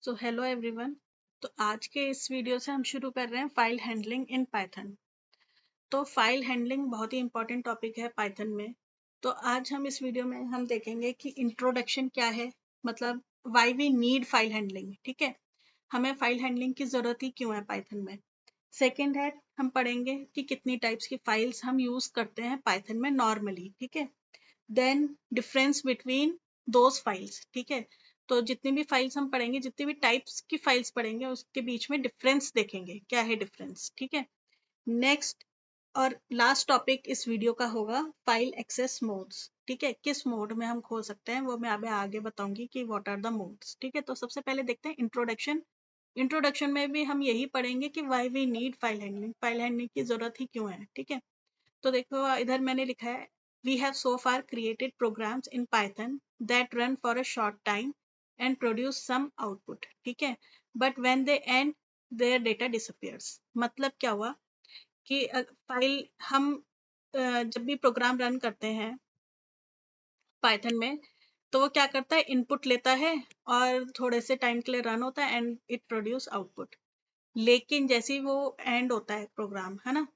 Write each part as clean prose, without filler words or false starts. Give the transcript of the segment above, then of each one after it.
So hello everyone. तो आज के इस वीडियो से हम शुरू कर रहे हैं फाइल हैंडलिंग इन पाइथन। तो फाइल हैंडलिंग बहुत ही इंपॉर्टेंट टॉपिक है पाइथन में। तो आज हम इस वीडियो में हम देखेंगे कि इंट्रोडक्शन क्या है, मतलब why we need file handling. ठीक है, हमें फाइल हैंडलिंग की ज़रूरत ही क्यों है पाइथन में। सेकेंड है, हम पढ़ेंगे कि कितनी टाइप्स की फाइल्स हम यूज़ करते हैं पाइथन में नॉर्मली। ठीक है, then difference between those files. ठीक है, तो जितनी भी फाइल्स हम पढ़ेंगे, जितनी भी टाइप्स की फाइल्स पढ़ेंगे, उसके बीच में डिफरेंस देखेंगे, क्या है डिफरेंस। ठीक है, नेक्स्ट और लास्ट टॉपिक इस वीडियो का होगा फाइल एक्सेस मोड्स। ठीक है, किस मोड में हम खोल सकते हैं वो मैं अभी आगे बताऊंगी कि व्हाट आर द मोड्स। ठीक है, तो सबसे पहले देखते हैं इंट्रोडक्शन। इंट्रोडक्शन में भी हम यही पढ़ेंगे कि why we need file handling, file handling की जरूरत ही क्यों है। ठीक है, तो देखो इधर मैंने लिखा है, we have so far created programs in Python that run for a short time and produce some output. ठीक है, but when they end their data disappears। मतलब क्या हुआ कि फाइल हम जब भी प्रोग्राम रन करते हैं पाइथन में, तो वो क्या करता है, इनपुट लेता है और थोड़े से टाइम के लिए रन होता है एंड इट प्रोड्यूस आउटपुट। लेकिन जैसे ही वो एंड होता है प्रोग्राम, है ना,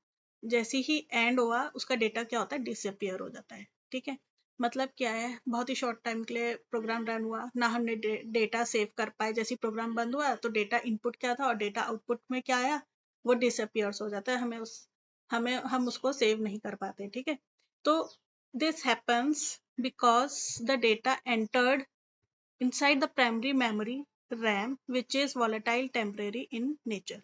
जैसे ही एंड हुआ उसका डेटा क्या होता है, डिसअपियर हो जाता है। ठीक है, मतलब क्या है, बहुत ही शॉर्ट टाइम के लिए प्रोग्राम रन हुआ ना, हमने डेटा सेव कर पाए। जैसे ही प्रोग्राम बंद हुआ तो डेटा इनपुट क्या था और डेटा आउटपुट में क्या आया, वो डिसअपियर्स हो जाता है। हम उसको सेव नहीं कर पाते। ठीक है, तो this happens because the data entered inside the primary memory RAM which is volatile temporary in nature।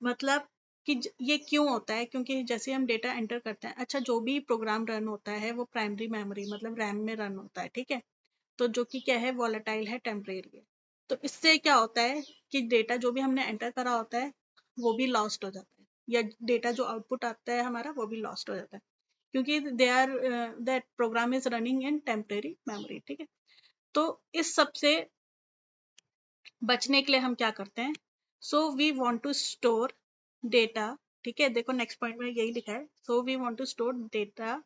मतलब कि ये क्यों होता है, क्योंकि जैसे हम डेटा एंटर करते हैं, अच्छा जो भी प्रोग्राम रन होता है वो प्राइमरी मेमोरी मतलब रैम में रन होता है। ठीक है, तो जो कि क्या है, वॉलेटाइल है, टेम्परेरी है। तो इससे क्या होता है कि डेटा जो भी हमने एंटर करा होता है वो भी लॉस्ट हो जाता है, या डेटा जो आउटपुट आता है हमारा वो भी लॉस्ट हो जाता है, क्योंकि they are that program is running in temporary memory. ठीक है, तो इस सब से बचने के लिए हम क्या करते हैं, so we want to store data. ठीक है, देखो नेक्स्ट पॉइंट में यही लिखा है, so we want to store data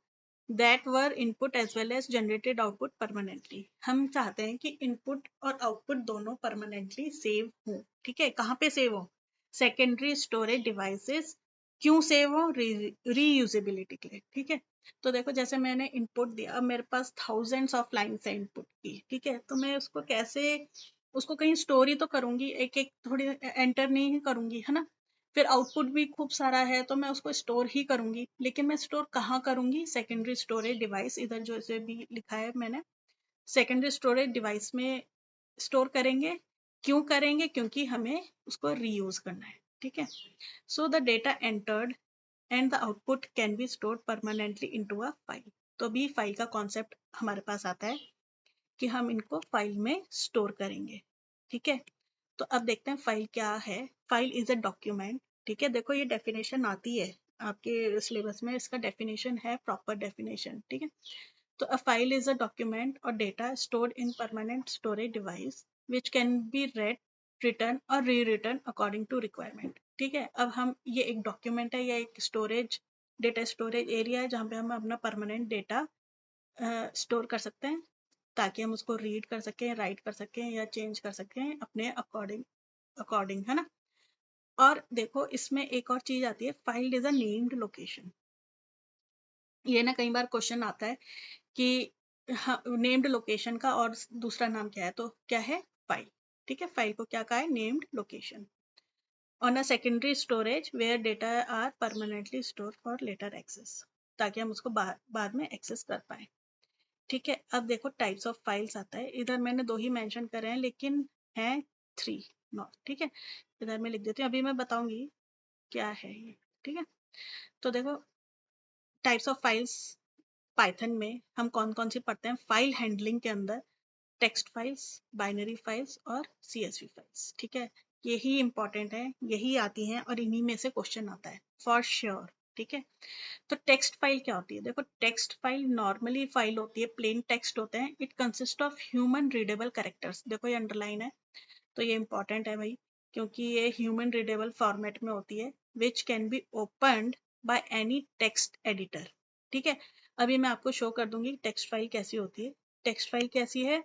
that were input as well as generated output permanently. हम चाहते हैं कि इनपुट और आउटपुट दोनों परमानेंटली सेव हो। ठीक है, कहाँ पे सेव हो, सेकेंडरी स्टोरेज डिवाइसेस। क्यों सेव हो, रीयूजेबिलिटी के लिए। ठीक है, तो देखो जैसे मैंने इनपुट दिया, अब मेरे पास थाउजेंड्स ऑफ लाइन्स है इनपुट की। ठीक है, तो मैं उसको कैसे, उसको कहीं स्टोर ही तो करूंगी, एक एक थोड़ी एंटर नहीं करूंगी, है ना। फिर आउटपुट भी खूब सारा है तो मैं उसको स्टोर ही करूंगी, लेकिन मैं स्टोर कहाँ करूंगी, सेकेंडरी स्टोरेज डिवाइस। इधर जो इसे भी लिखा है मैंने, सेकेंडरी स्टोरेज डिवाइस में स्टोर करेंगे। क्यों करेंगे, क्योंकि हमें उसको रीयूज करना है। ठीक है, so the data entered and the output can be stored permanently into a file. तो भी फाइल का कॉन्सेप्ट हमारे पास आता है कि हम इनको फाइल में स्टोर करेंगे। ठीक है, तो अब देखते हैं फाइल क्या है। File is a document. ठीक है, देखो ये डेफिनेशन आती है आपके सिलेबस में, इसका डेफिनेशन है, प्रॉपर डेफिनेशन। ठीक है, तो a file is a document और data stored in permanent storage device which can be read, written और री रिटर्न अकॉर्डिंग टू रिक्वायरमेंट। ठीक है, अब हम ये एक डॉक्यूमेंट है या एक स्टोरेज, डेटा स्टोरेज एरिया है जहाँ पे हम अपना परमानेंट डेटा स्टोर कर सकते हैं, ताकि हम उसको रीड कर सकें, राइट कर सकें या चेंज कर सकें अपने अकॉर्डिंग अकॉर्डिंग, है ना। और देखो इसमें एक और चीज आती है, file is a named location. ये ना कई बार क्वेश्चन आता है कि नेम्ड लोकेशन का और दूसरा नाम क्या है, तो क्या है, फाइल। ठीक है, फाइल को क्या कहा है, named location on a secondary storage where data are permanently store for later access, ताकि हम उसको बाद में एक्सेस कर पाए। ठीक है, अब देखो टाइप्स ऑफ फाइल्स आता है, इधर मैंने दो ही मेंशन करे हैं लेकिन हैं थ्री नॉट। ठीक है, इधर मैं लिख देती हूँ, अभी मैं बताऊंगी क्या है ये। ठीक है, तो देखो टाइप्स ऑफ फाइल्स पाइथन में हम कौन कौन सी पढ़ते हैं फाइल हैंडलिंग के अंदर, टेक्स्ट फाइल्स, बाइनरी फाइल्स और CSV फाइल्स। ठीक है, यही इंपॉर्टेंट है, यही आती हैं और इन्हीं में से क्वेश्चन आता है फॉर श्योर। ठीक है, तो टेक्स्ट फाइल क्या होती है, देखो टेक्स्ट फाइल नॉर्मली फाइल होती है, प्लेन टेक्स्ट होते हैं, it consist of human readable characters. देखो ये अंडरलाइन है, तो ये इंपॉर्टेंट है भाई, क्योंकि ये ह्यूमन रीडेबल फॉर्मेट में होती है, विच can B opened by any text editor. ठीक है, अभी मैं आपको शो कर दूंगी टेक्स्ट फाइल कैसी होती है। टेक्स्ट फाइल कैसी है,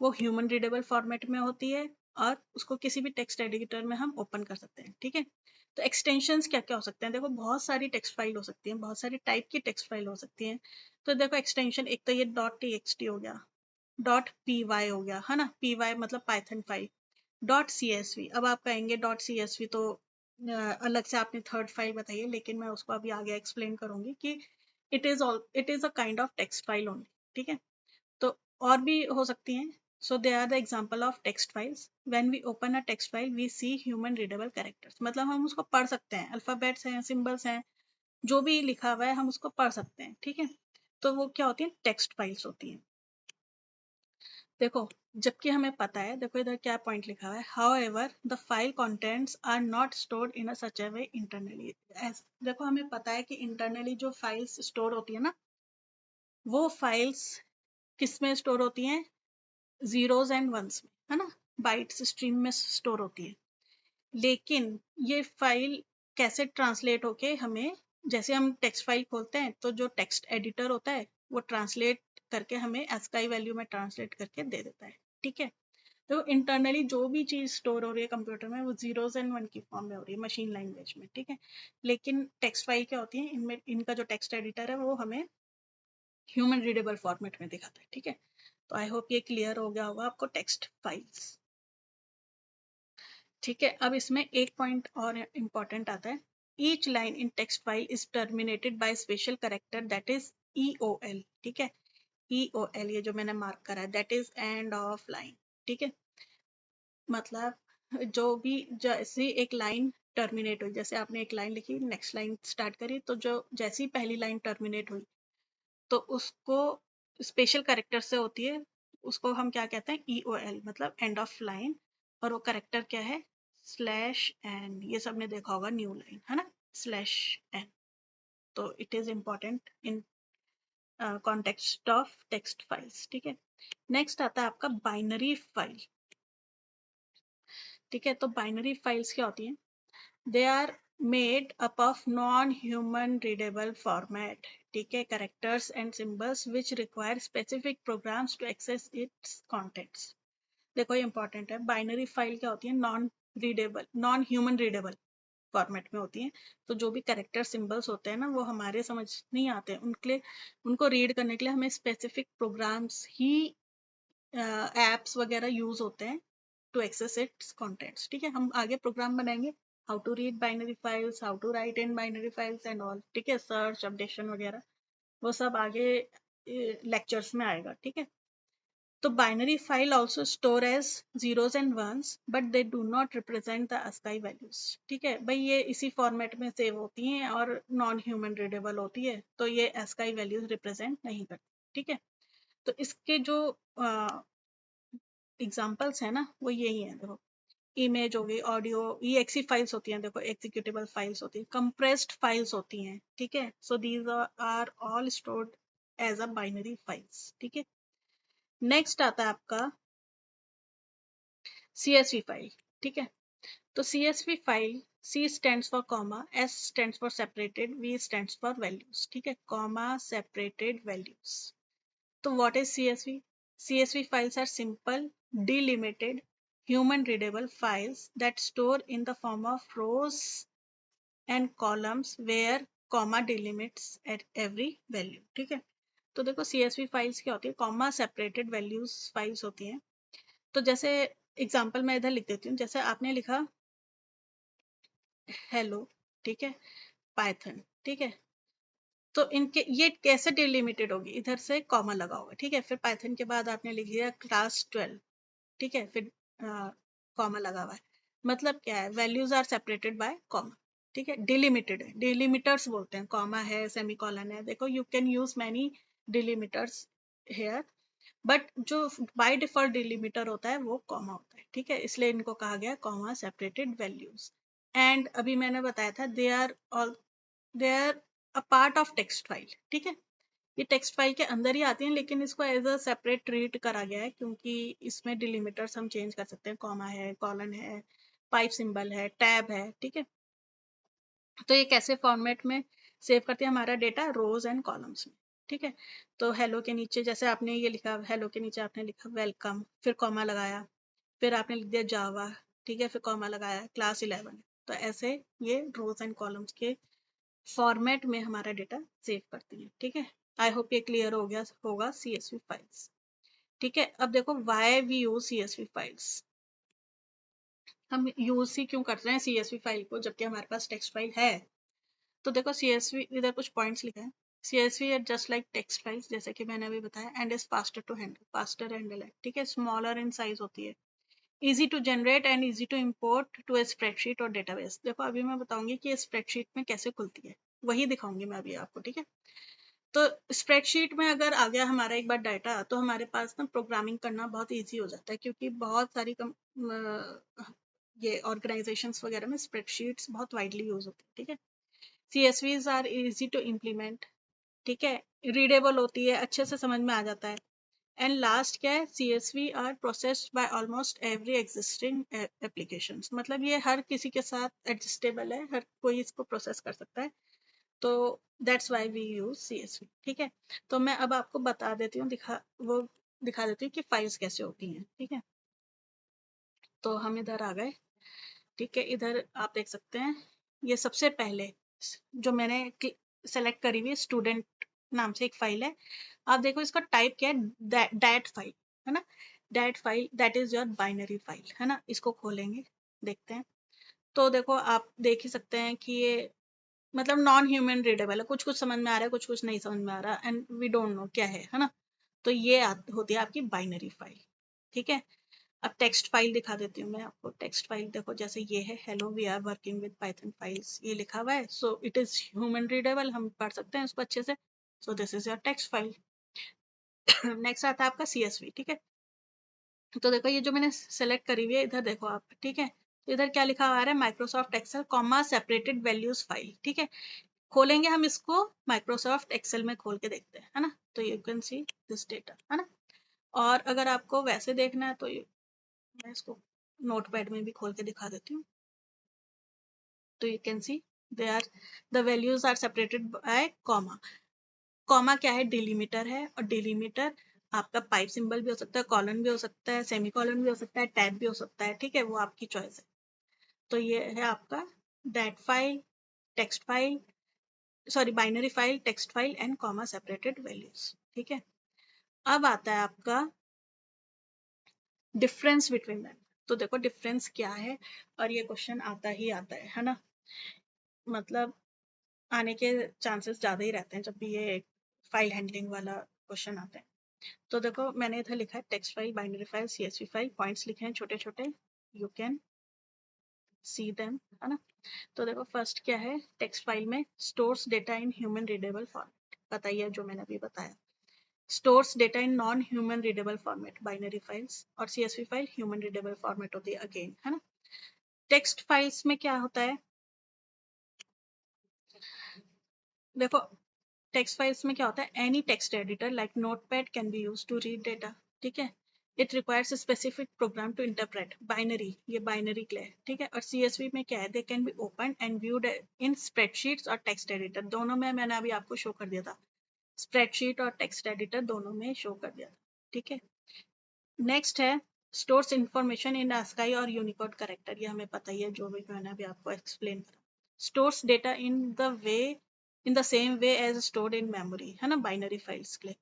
वो ह्यूमन रीडेबल फॉर्मेट में होती है, और उसको किसी भी टेक्स्ट एडिटर में हम ओपन कर सकते हैं, ठीक है। तो एक्सटेंशंस क्या क्या हो सकते हैं, देखो बहुत सारी टेक्स्ट फाइल हो सकती हैं, बहुत सारी टाइप की टेक्स्ट फाइल हो सकती हैं। तो देखो एक्सटेंशन, एक तो ये .txt हो गया, .py हो गया, है ना, py मतलब पाइथन फाइल, .csv। अब आप कहेंगे .csv तो अलग से आपने थर्ड फाइल बताइए, लेकिन मैं उसको अभी आगे एक्सप्लेन करूंगी कि it is a kind of text file only, ठीक है। तो और भी हो सकती हैं। So they are the example of text files. When we open a text file we see human readable characters, मतलब हम उसको पढ़ सकते हैं, अल्फाबेट्स हैं, सिंबल्स हैं, जो भी लिखा हुआ है हम उसको पढ़ सकते हैं, ठीक है। तो वो क्या होती है, टेक्स्ट फाइल्स होती हैं। देखो, जबकि हमें पता है, देखो इधर क्या पॉइंट लिखा हुआ है, however the file contents are not stored in a such a way internally. देखो हमें पता है कि इंटरनली जो फाइल्स स्टोर होती है ना, वो फाइल्स किस में स्टोर होती हैं, जीरोज एंड वंस में, है ना, बाइट्स स्ट्रीम में स्टोर होती है। लेकिन ये फाइल कैसे ट्रांसलेट होके हमें, जैसे हम टेक्स्ट फाइल खोलते हैं तो जो टेक्स्ट एडिटर होता है वो ट्रांसलेट करके हमें ASCII वैल्यू में ट्रांसलेट करके दे देता है, ठीक है। तो इंटरनली जो भी चीज स्टोर हो रही है कंप्यूटर में वो जीरोज एंड वन की फॉर्म में हो रही है, मशीन लैंग्वेज में, ठीक है। लेकिन टेक्स्ट फाइल क्या होती है, इनमें इनका जो टेक्स्ट एडिटर है वो हमें ह्यूमन रीडेबल फॉर्मेट में दिखाता है, ठीक है। तो आई होप ये क्लियर हो गया होगा आपको टेक्स्ट फाइल्स, ठीक है। अब इसमें एक पॉइंट और इम्पॉर्टेंट आता है, each line in text file is terminated by special character that is EOL, ठीक है। EOL ये जो मैंने मार्क करा है, that is end of line, ठीक है। मतलब जो भी, जैसे एक लाइन टर्मिनेट हुई, जैसे आपने एक लाइन लिखी, नेक्स्ट लाइन स्टार्ट करी, तो जो जैसी पहली लाइन टर्मिनेट हुई तो उसको स्पेशल कैरेक्टर से होती है, उसको हम क्या कहते हैं, EOL मतलब एंड ऑफ लाइन। और वो कैरेक्टर क्या है, /n, ये सबने देखा होगा, न्यू लाइन, है ना, /n। तो it is important in context of text files, ठीक है। नेक्स्ट आता है आपका बाइनरी फाइल, ठीक है। तो बाइनरी फाइल्स क्या होती हैं, they are made up of non human readable format, ठीक है, characters and symbols which require specific programs to access its contents. देखो ये इंपॉर्टेंट है, बाइनरी फाइल क्या होती है, नॉन ह्यूमन रीडेबल फॉर्मेट में होती हैं। तो जो भी कैरेक्टर सिंबल्स होते हैं ना, वो हमारे समझ नहीं आते, उनके लिए, उनको रीड करने के लिए हमें स्पेसिफिक प्रोग्राम्स ही, एप्स वगैरह यूज होते हैं टू एक्सेस इट्स कंटेंट्स, ठीक है। हम आगे प्रोग्राम बनाएंगे, how to read binary files, how to write in binary files and all, ठीक है, सर्च अपडेशन वगैरह, वो सब आगे लेक्चर्स में आएगा, ठीक है। तो binary file also store as zeros and ones but they do not represent the ASCII values, ठीक है भाई, ये इसी फॉर्मेट में सेव होती हैं और नॉन ह्यूमन रीडेबल होती है, तो ये ASCII वैल्यूज रिप्रेजेंट नहीं करती, ठीक है। तो इसके जो एग्जाम्पल्स हैं ना, वो यही है, देखो इमेज हो गई, ऑडियो, EXE फाइल्स होती हैं, देखो एग्जीक्यूटेबल फाइल्स होती हैं, कंप्रेस्ड फाइल्स होती हैं, ठीक है। So these are all stored as a binary files, ठीक है। नेक्स्ट आता है आपका CSV फाइल, ठीक है। तो CSV file, C stands for comma, S stands for separated, V stands for values, ठीक है, comma separated values। तो what is CSV? CSV files are simple, delimited, human readable files that store in the form of rows and columns where comma delimits at every value, ठीक है। तो देखो CSV files क्या होती है, comma separated values files होती हैं। तो जैसे एग्जांपल मैं इधर लिख देती हूँ, जैसे आपने लिखा हेलो, ठीक है, पाइथन, ठीक है। तो इनके ये कैसे डिलिमिटेड होगी, इधर से कॉमा लगा होगा, ठीक है। फिर पाइथन के बाद आपने लिख दिया क्लास 12, ठीक है, फिर कॉमा लगा हुआ है, मतलब क्या है, values are separated by comma, ठीक है, डिलिमिटेड है, डिलिमिटर्स बोलते हैं, कॉमा है, सेमीकोलन है, देखो you can use many delimiters here, but जो बाय डिफॉल्ट डिलिमिटर होता है वो कॉमा होता है, ठीक है, इसलिए इनको कहा गया कॉमा सेपरेटेड वैल्यूज। एंड अभी मैंने बताया था they are a part of text file, ठीक है। ये टेक्स्ट फाइल के अंदर ही आती हैं, लेकिन इसको एज अ सेपरेट ट्रीट करा गया है, क्योंकि इसमें डिलिमिटर्स हम चेंज कर सकते हैं, कॉमा है, कॉलन है, पाइप सिंबल है, टैब है, ठीक है। तो ये कैसे फॉर्मेट में सेव करते हैं हमारा डेटा, रोज एंड कॉलम्स में, ठीक है। तो हेलो के नीचे जैसे आपने ये लिखा, हेलो के नीचे आपने लिखा वेलकम, फिर कॉमा लगाया, फिर आपने लिख दिया जावा, ठीक है, फिर कॉमा लगाया, क्लास 11। तो ऐसे ये रोज एंड कॉलम्स के फॉर्मेट में हमारा डेटा सेव करती है, ठीक है। आई होप ये क्लियर हो गया होगा CSV फाइल्स, ठीक है। अब देखो why we use CSV files. हम यूज ही क्यों करते हैं CSV फाइल को जबकि हमारे पास टेक्स्ट फाइल है? तो देखो CSV, इधर कुछ पॉइंट्स लिखा है। CSV is just like text files, जैसे कि मैंने अभी बताया, and is faster to handle, faster handle है, ठीक है, smaller in size होती है, easy to generate and easy to import to a spreadsheet और database। देखो अभी मैं बताऊंगी कि स्प्रेडशीट में कैसे खुलती है, वही दिखाऊंगी मैं अभी आपको, ठीक है। तो स्प्रेडशीट में अगर आ गया हमारा एक बार डाटा, तो हमारे पास ना प्रोग्रामिंग करना बहुत ईजी हो जाता है, क्योंकि बहुत सारी ये ऑर्गेनाइजेशंस वगैरह में स्प्रेडशीट्स बहुत वाइडली यूज होती है, ठीक है। CSVs are easy to implement, ठीक है, रीडेबल होती है, अच्छे से समझ में आ जाता है। एंड लास्ट क्या है, CSV are processed by almost every existing applications, मतलब ये हर किसी के साथ एडजस्टेबल है, हर कोई इसको प्रोसेस कर सकता है। तो that's why we use CSV, ठीक है। तो मैं अब आपको बता देती हूँ, दिखा देती हूँ कि फाइल्स कैसे होती हैं, ठीक है। तो हम इधर आ गए, ठीक है। इधर आप देख सकते हैं, ये सबसे पहले जो मैंने सेलेक्ट करी हुई स्टूडेंट नाम से एक फाइल है। आप देखो इसका टाइप क्या है, डैट फाइल है ना, that file, that is your binary file है ना। इसको खोलेंगे, देखते हैं। तो देखो आप देख ही सकते हैं कि ये मतलब नॉन ह्यूमन रीडेबल है, कुछ कुछ समझ में आ रहा है, कुछ कुछ नहीं समझ में आ रहा, एंड वी डोंट नो क्या है ना। तो ये होती है आपकी बाइनरी फाइल, ठीक है। अब टेक्स्ट फाइल दिखा देती हूँ मैं आपको। टेक्स्ट फाइल देखो, जैसे ये है, hello we are working with Python files, ये लिखा हुआ है, so it is human readable, हम पढ़ सकते हैं उसको अच्छे से। So this is your text file. Next आता है आपका CSV, ठीक है। तो देखो ये जो मैंने सेलेक्ट करी हुई है, इधर देखो आप, ठीक है। तो इधर क्या लिखा हुआ है, Microsoft Excel comma separated values file, ठीक है। खोलेंगे हम इसको माइक्रोसॉफ्ट एक्सेल में, खोल के देखते हैं, है ना। तो you can see this data, है ना। और अगर आपको वैसे देखना है तो मैं इसको नोटपैड में भी खोल के दिखा देती हूँ। तो you can see they are, the values are separated by comma. Comma क्या है, डिलीमीटर है, और डिलीमीटर आपका पाइप सिंबल भी हो सकता है, कॉलन भी हो सकता है, सेमी कॉलन भी हो सकता है, टैब भी हो सकता है, ठीक है, वो आपकी चॉइस है। तो ये है आपका that file, text file, sorry binary file, text file and comma separated values, ठीक है। अब आता है आपका डिफरेंस बिटवीन दैम। तो देखो डिफरेंस क्या है, और ये क्वेश्चन आता ही आता है ना, मतलब आने के चांसेस ज़्यादा ही रहते हैं जब भी ये फाइल हैंडलिंग वाला क्वेश्चन आता है। तो देखो मैंने इधर लिखा है text file, binary file, CSV file, points लिखे हैं छोटे छोटे, यू कैन सी देम, है ना। तो देखो फर्स्ट क्या है, टेक्स्ट फाइल में stores data in human readable format, बताइए जो मैंने अभी बताया। Stores data in non human readable format binary files, और CSV file human readable format होती है अगेन, है ना। टेक्स्ट फाइल्स में क्या होता है, देखो टेक्स्ट फाइल्स में क्या होता है, any text editor like Notepad can be use to read data, ठीक है। It requires specific program to interpret binary, ये बाइनरी के लिए, ठीक है। और CSV में क्या है, they can be open and viewed in spreadsheets और टेक्स्ट एडिटर, दोनों में मैंने अभी आपको शो कर दिया था, स्प्रेडशीट और टेक्स्ट एडिटर दोनों में शो कर दिया था, ठीक है। नेक्स्ट है स्टोर्स इंफॉर्मेशन इन ASCII और यूनिकोड कैरेक्टर, ये हमें पता ही है, जो भी मैंने अभी आपको एक्सप्लेन करा। Stores data in the same way as stored in memory, है ना, बाइनरी फाइल्स के लिए।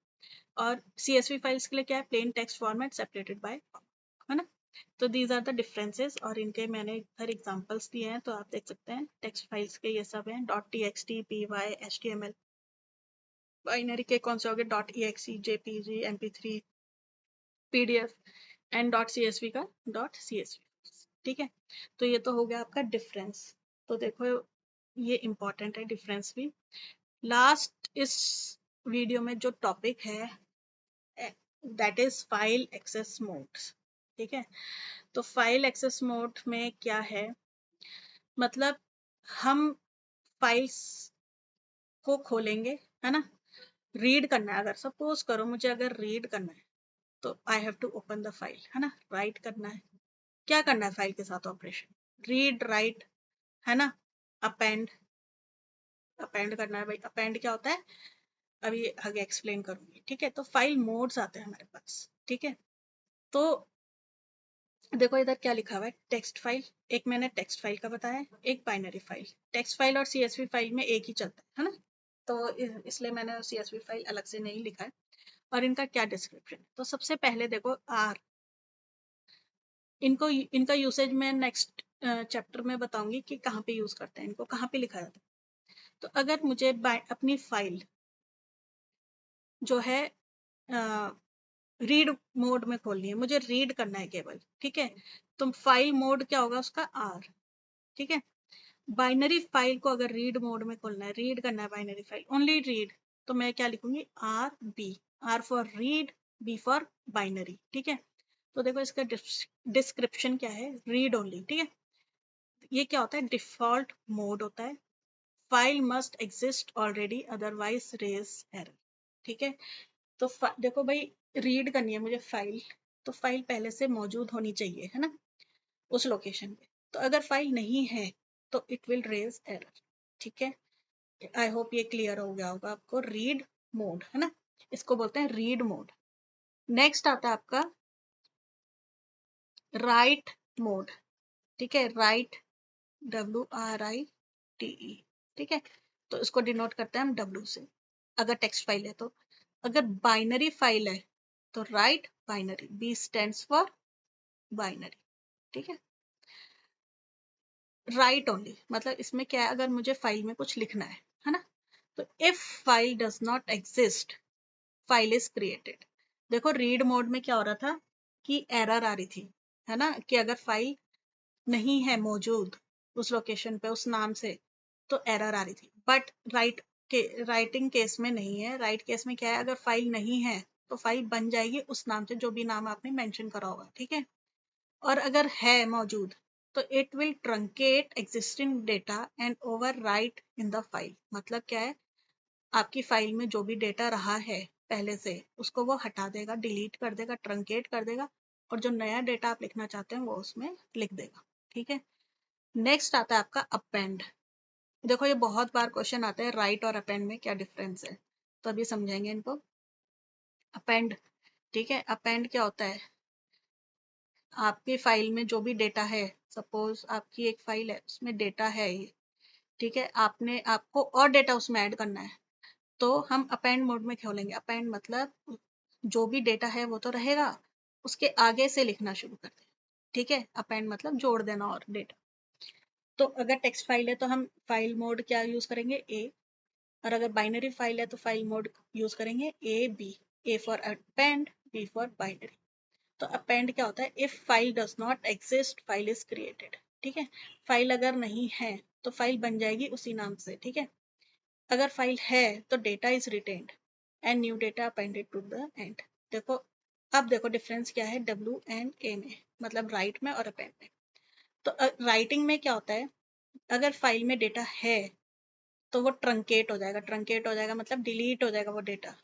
और CSV फाइल्स के लिए क्या है, plain text format separated by, है ना। तो दीज आर द डिफरेंसेस, और इनके मैंने इधर एग्जांपल्स दिए हैं, तो आप देख सकते हैं टेक्स्ट फाइल्स के ये सब हैं, .txt, py, HTML। बाइनरी के कौन से हो गए, .exe, JPG, MP3, PDF, and .csv का .csv, ठीक है। तो ये तो हो गया आपका डिफरेंस। तो देखो ये इंपॉर्टेंट है डिफरेंस भी। लास्ट इस वीडियो में जो टॉपिक है that is file access modes, ठीक है। तो फाइल एक्सेस मोड में क्या है, मतलब हम फाइल्स को खोलेंगे, है ना, रीड करना है, अगर सपोज करो मुझे अगर रीड करना है, तो I have to open the file, है ना, राइट करना है, क्या करना है फाइल के साथ ऑपरेशन, रीड राइट, है ना, अपेंड, अपेंड करना है भाई। अपेंड क्या होता है अभी आगे एक्सप्लेन करूंगी, ठीक है। तो फाइल मोड्स आते हैं हमारे पास, ठीक है। तो देखो इधर क्या लिखा हुआ है, टेक्स्ट फाइल, एक मैंने टेक्स्ट फाइल का बताया, एक बाइनरी फाइल। टेक्स्ट फाइल और CSV फाइल में एक ही चलता है ना, तो इसलिए मैंने CSV फाइल अलग से नहीं लिखा है। और इनका क्या डिस्क्रिप्शन, तो सबसे पहले देखो आर, इनका यूसेज मैं नेक्स्ट चैप्टर में बताऊंगी कि कहाँ पे यूज करते हैं, इनको कहाँ पे लिखा जाता है। तो अगर मुझे अपनी फाइल जो है रीड मोड में खोलनी है, मुझे रीड करना है केवल, ठीक है, तो फाइल मोड क्या होगा उसका, आर, ठीक है। बाइनरी फाइल को अगर रीड मोड में खोलना है, रीड करना है बाइनरी फाइल, ओनली रीड, तो मैं क्या लिखूंगी, r b, r for read, b for binary, ठीक है। तो देखो इसका डिस्क्रिप्शन क्या है, रीड ओनली, ठीक है। ये क्या होता है, डिफॉल्ट मोड होता है, file must exist already otherwise raise error, ठीक है। तो देखो भाई, रीड करनी है मुझे फाइल, तो फाइल पहले से मौजूद होनी चाहिए, है ना, उस लोकेशन पे। तो अगर फाइल नहीं है तो इट विल रेज एरर, ठीक है। आई होप ये क्लियर हो गया होगा आपको, रीड मोड, है ना, इसको बोलते हैं रीड मोड। नेक्स्ट आता है आपका राइट मोड, ठीक है, राइट, WRITE, ठीक है। तो इसको डिनोट करते हैं हम W से, अगर टेक्स्ट फाइल है तो। अगर बाइनरी फाइल है तो right binary, B stands for binary, ठीक है। राइट ओनली मतलब इसमें क्या है, अगर मुझे फाइल में कुछ लिखना है ना, तो if file does not exist file is created. देखो रीड मोड में क्या हो रहा था कि एरर आ रही थी, है ना, कि अगर फाइल नहीं है मौजूद उस लोकेशन पे उस नाम से तो एरर आ रही थी। बट राइटिंग केस में नहीं है, राइट केस में क्या है, अगर फाइल नहीं है तो फाइल बन जाएगी उस नाम से जो भी नाम आपने मेंशन करा होगा, ठीक है। और अगर है मौजूद तो it will truncate existing data and over right in the file. मतलब क्या है, आपकी फाइल में जो भी डेटा रहा है पहले से उसको वो हटा देगा, डिलीट कर देगा, ट्रंकेट कर देगा, और जो नया डेटा आप लिखना चाहते हैं वो उसमें लिख देगा, ठीक है। नेक्स्ट आता है आपका अपेंड। देखो ये बहुत बार क्वेश्चन आता है, राइट और अपेंड में क्या डिफरेंस है, तो अभी समझेंगे इनको। अपेंड, ठीक है, अपेंड क्या होता है, आपकी फाइल में जो भी डेटा है, सपोज आपकी एक फाइल है उसमें डेटा है ये, ठीक है, आपको और डेटा उसमें ऐड करना है, तो हम अपेंड मोड में खोलेंगे। अपेंड मतलब जो भी डेटा है वो तो रहेगा, उसके आगे से लिखना शुरू कर दें, ठीक है। अपेंड मतलब जोड़ देना और डेटा। तो अगर टेक्स्ट फाइल है तो हम फाइल मोड क्या यूज करेंगे, ए, और अगर बाइनरी फाइल है तो फाइल मोड यूज करेंगे AB, a for append, b for binary. तो अपेंड क्या होता है, if file does not exist file is created, ठीक है। फाइल अगर नहीं है तो फाइल बन जाएगी उसी नाम से, ठीक है। अगर फाइल है तो data is retained and new data appended to the end. देखो अब देखो डिफरेंस क्या है W एंड A में, मतलब राइट में और अपेंड में। तो राइटिंग में क्या होता है, अगर फाइल में डेटा है तो वो ट्रंकेट हो जाएगा, ट्रंकेट हो जाएगा मतलब डिलीट हो जाएगा वो डेटा,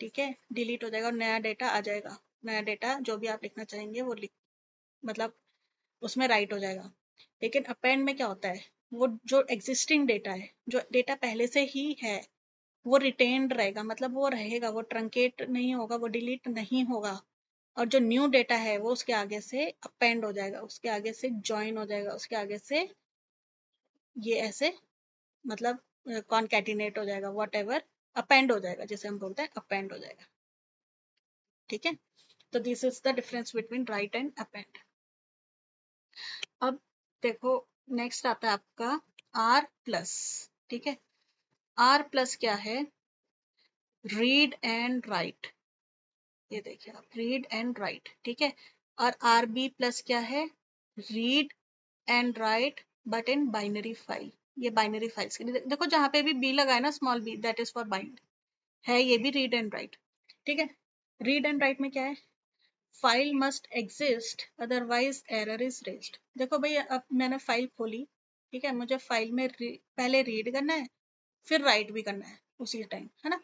ठीक है, डिलीट हो जाएगा और नया डेटा आ जाएगा। नया डेटा जो भी आप लिखना चाहेंगे वो मतलब उसमें राइट हो जाएगा। लेकिन अपेंड में क्या होता है, वो जो एग्जिस्टिंग डेटा है, जो डेटा पहले से ही है, वो रिटेन्ड रहेगा, मतलब वो रहेगा, वो ट्रंकेट नहीं होगा, वो डिलीट नहीं होगा। और जो न्यू डेटा है वो उसके आगे से अपेंड हो जाएगा, उसके आगे से ज्वाइन हो जाएगा, उसके आगे से ये ऐसे मतलब कॉन्कैटिनेट हो जाएगा, वॉट एवर, अपेंड हो जाएगा, जैसे हम बोलते हैं अपेंड हो जाएगा, ठीक है। तो this is the difference between right and append. अब देखो नेक्स्ट आता है आपका R+, ठीक है। R+ क्या है, रीड एंड राइट, ये देखिए आप, रीड एंड राइट, ठीक है। और RB+ क्या है, read and right but in binary file. ये बाइनरी फाइल्स के लिए देखो, जहां पे भी बी लगा है ना, small b, that is for bind, है ये भी रीड एंड राइट, ठीक है। रीड एंड राइट में क्या है, file must exist otherwise error is raised. देखो भाई अब मैंने फाइल खोली, ठीक है, मुझे फाइल में पहले रीड करना है फिर राइट भी करना है उसी टाइम, है ना।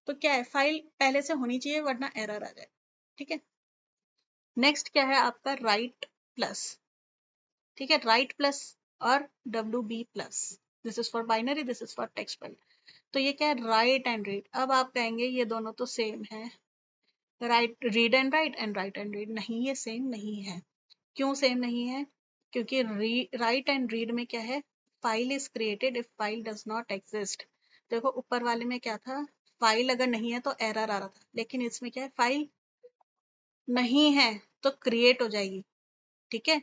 तो क्या है, फाइल पहले से होनी चाहिए वरना एरर आ जाए, ठीक है। नेक्स्ट क्या है आपका राइट+, ठीक है, राइट+ और WB+, this is for binary, this is for text file. तो ये क्या है, राइट एंड रीड। अब आप कहेंगे ये दोनों तो सेम है, right, read and right and right and read, नहीं ये सेम नहीं है। क्यों सेम नहीं है? क्योंकि राइट एंड रीड में क्या है, file is created if file does not exist. देखो ऊपर वाले में क्या था, फाइल अगर नहीं है तो एरर आ रहा था, लेकिन इसमें क्या है, फाइल नहीं है तो क्रिएट हो जाएगी, ठीक है,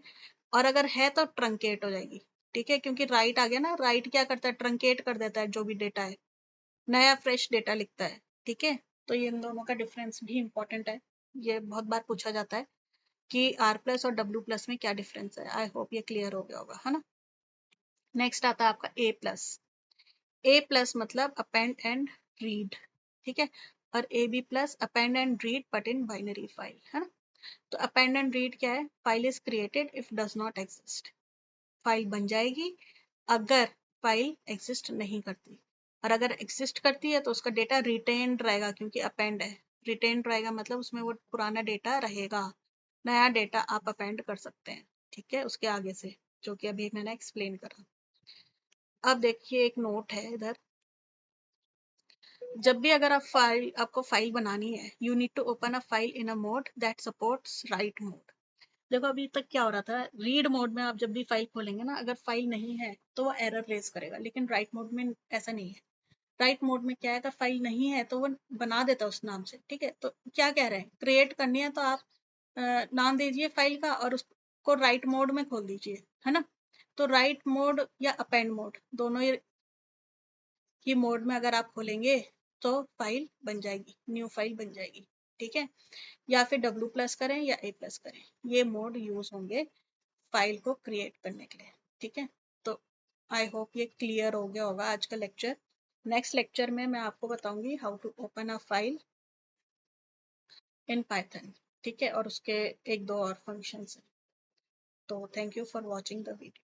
और अगर है तो ट्रंकेट हो जाएगी, ठीक है, क्योंकि राइट आ गया ना, राइट क्या करता है, ट्रंकेट कर देता है जो भी डेटा है, नया फ्रेश डेटा लिखता है, ठीक है। तो ये इन दोनों का डिफरेंस भी इंपॉर्टेंट है, ये बहुत बार पूछा जाता है कि आर प्लस और डब्ल्यू प्लस में क्या डिफरेंस है। आई होप ये क्लियर हो गया होगा, है ना। नेक्स्ट आता है आपका ए प्लस। ए प्लस मतलब अपेंड एंड रीड, ठीक है, और a b plus append and read but in binary file, है ना। तो अपेंड एंड रीड क्या है, file is created if does not exist, file बन जाएगी अगर फाइल एग्जिस्ट नहीं करती, और अगर एग्जिस्ट करती है तो उसका डेटा रिटेन्ड रहेगा, क्योंकि अपेंड है, रिटेन्ड रहेगा मतलब उसमें वो पुराना डेटा रहेगा, नया डेटा आप अपेंड कर सकते हैं, ठीक है, उसके आगे से, जो कि अभी मैंने एक्सप्लेन करा। अब देखिए एक नोट है इधर, जब भी अगर आपको फाइल बनानी है, you need to open a file in a mode that supports write mode. देखो अभी तक क्या हो रहा था, रीड मोड में आप जब भी फाइल खोलेंगे ना, अगर फाइल नहीं है तो वो एरर रेज करेगा, लेकिन राइट मोड में ऐसा नहीं है। राइट मोड में क्या है, अगर फाइल नहीं है तो वो बना देता है उस नाम से, ठीक है। तो क्या कह रहे हैं, क्रिएट करनी है तो आप नाम दीजिए फाइल का और उसको राइट मोड में खोल दीजिए, है ना। तो राइट मोड या अपेंड मोड दोनों की मोड में अगर आप खोलेंगे तो फाइल बन जाएगी, न्यू फाइल बन जाएगी, ठीक है। या फिर डब्ल्यू प्लस करें या ए प्लस करें, ये मोड यूज होंगे फाइल को क्रिएट करने के लिए, ठीक है। तो आई होप ये क्लियर हो गया होगा आज का लेक्चर। नेक्स्ट लेक्चर में मैं आपको बताऊंगी how to open a file in Python, ठीक है, और उसके एक दो और फंक्शंस हैं। तो thank you for watching the video.